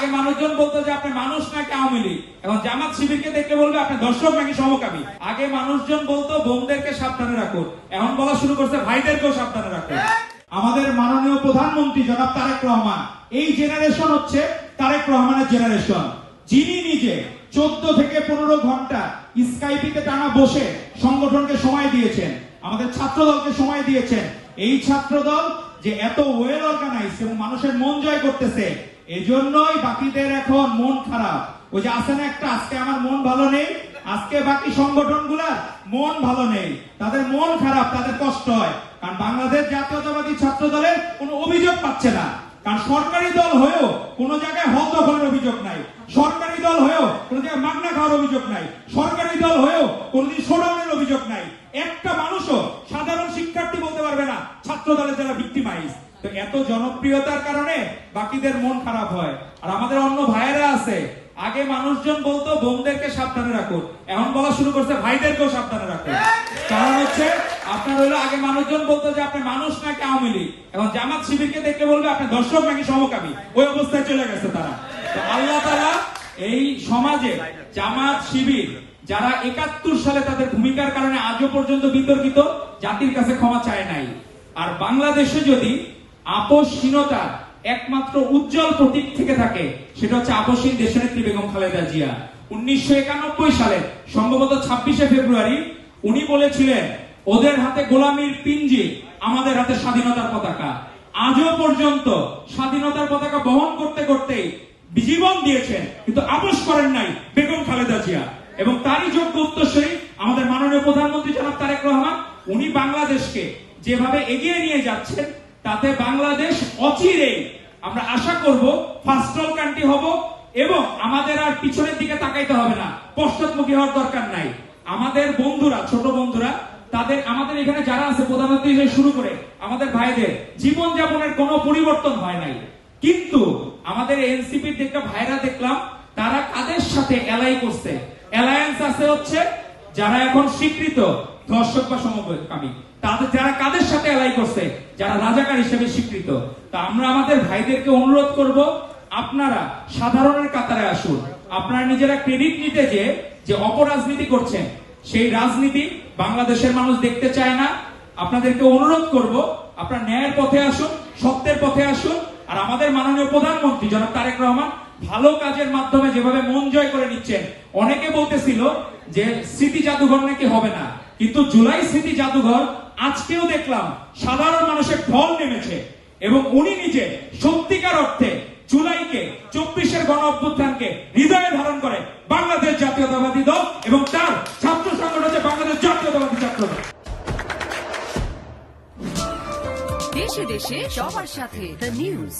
আগে মানুষজন বলতো যে আপনি মানুষ নাকি আওয়ামী লীগ, এখন জামাত শিবিরকে দেখে বলবে আপনি দর্শক নাকি সমকামী। আগে মানুষজন বলতো বোনদেরকে সাবধানে রাখুন, এখন বলা শুরু করছে ভাইদেরকেও সাবধানে রাখুন। আমাদের মাননীয় প্রধানমন্ত্রী জনাব তারেক রহমান, এই জেনারেশন হচ্ছে তারেক রহমানের জেনারেশন, যিনি নিজে 14 থেকে 15 ঘন্টা স্কাইপিতে টানা বসে সংগঠনকে সময় দিয়েছেন, আমাদের ছাত্রদলকে সময় দিয়েছেন। এই ছাত্রদল যে এত ওয়েল অর্গানাইজ এবং মানুষের মন জয় করতেছে, এজন্যই বাকিদের এখন মন খারাপ। ওই যে আছে না একটা, আজকে আমার মন ভালো নেই, আজকে বাকি সংগঠনগুলার মন ভালো নেই, তাদের মন খারাপ, তাদের কষ্ট হয়। কারণ বাংলাদেশ জাতীয়তাবাদী ছাত্র দলের কোনো অভিযোগ পাচ্ছে না, কারণ সরকারি দল হয়েও কোন জায়গায় হল দখলের অভিযোগ নাই, সরকারি দল হয়েও কোন জায়গায় মাগনা খাওয়ার অভিযোগ নাই, সরকারি দল হয়েও কোনদিন শোডাউনের অভিযোগ নাই। একটা মানুষও সাধারণ শিক্ষার্থী বলতে পারবে না ছাত্র দলের যারা ভিক্টিমাইজ। তো এত জনপ্রিয়তার কারণে বাকিদের মন খারাপ হয়। আর আমাদের অন্য ভাইয়েরা আছে, আগে মানুষজন বলতো বোনদেরকে সাবধানে রাখুন, এখন বলা শুরু করছে ভাইদেরকেও সাবধানে রাখুন। কারণ হচ্ছে আপনার হইলো আগে মানুষজন বলতো যে আপনি মানুষ নাকি আওয়ামী লীগ, এখন জামাত শিবিরকে দেখে বলবে আপনি দর্শক নাকি সমকামী। ওই অবস্থায় চলে গেছে তারা। তো আল্লাহ তাআলা এই সমাজে জামাত শিবির যারা 71 সালে তাদের ভূমিকার কারণে আজও পর্যন্ত বিতর্কিত, জাতির কাছে ক্ষমা চায় নাই। আর বাংলাদেশে যদি আপোষহীনতা একমাত্র উজ্জ্বল প্রতীক থেকে থাকে, সেটা হচ্ছে আপোষহীন দেশনেত্রী বেগম খালেদা জিয়া। 1991 সালে সম্ভবত 26শে ফেব্রুয়ারি উনি বলেছিলেন, ওদের হাতে গোলামীর পিঞ্জি, আমাদের হাতে স্বাধীনতার পতাকা। আজও পর্যন্ত স্বাধীনতার পতাকা বহন করতে করতে জীবন দিয়েছেন, কিন্তু আপোষ করেন নাই বেগম খালেদা জিয়া। এবং তারই যোগ্য উত্তরসূরি আমাদের মাননীয় প্রধানমন্ত্রী জনাব তারেক রহমান। উনি বাংলাদেশকে যেভাবে এগিয়ে নিয়ে যাচ্ছেন, তাতে বাংলাদেশ অচিরেই আমরা আশা করব ফার্স্ট ওয়ার্ল্ড কান্ট্রি হব, এবং আমাদের আর পিছনের দিকে তাকাইতে হবে না, পশ্চাৎমুখী হওয়ার দরকার নাই। আমাদের বন্ধুরা, ছোট বন্ধুরা, তাদের আমাদের এখানে যারা আছে প্রধানমন্ত্রী থেকে শুরু করে আমাদের ভাইদের জীবন যাপনের কোনো পরিবর্তন হয় নাই, কিন্তু আমাদের এনসিপির একটা ভাইরা দেখলাম তারা কাদের সাথে এলাই করছে। অ্যালায়েন্স আছে হচ্ছে যারা এখন স্বীকৃত ধর্ষক বা সমকামী, তাদের যারা কাদের সাথে এলাই করছে, যারা রাজাকার হিসেবে স্বীকৃত। তা আমরা আমাদের ভাইদেরকে অনুরোধ করব, আপনারা সাধারণের কাতারে আসুন। আপনারা নিজেরা ক্রেডিট নিতে যে অপরাজনীতি করছেন, সেই রাজনীতি বাংলাদেশের মানুষ দেখতে চায় না। আপনাদেরকে অনুরোধ করব, আপনারা ন্যায়ের পথে আসুন, সত্যের পথে আসুন। আর আমাদের মাননীয় প্রধানমন্ত্রী জনাব তারেক রহমান ভালো কাজের মাধ্যমে যেভাবে মন জয় করে নিচ্ছেন, অনেকে বলতেছিল যে স্মৃতি জাদুঘর নাকি হবে না, কিন্তু জুলাই স্মৃতি জাদুঘর আজকেও দেখলাম সাধারণ মানুষের ঢল নেমেছে। এবং উনি নিজে সত্যিকার অর্থে জুলাইকে, 24-এর গণ অভ্যুত্থানকে হৃদয়ে ধারণ করে বাংলাদেশ জাতীয়তাবাদী দল এবং তার ছাত্র সংগঠন হচ্ছে বাংলাদেশ জাতীয়তাবাদী ছাত্র দল। দেশে দেশে সবার সাথে দ্য নিউজ।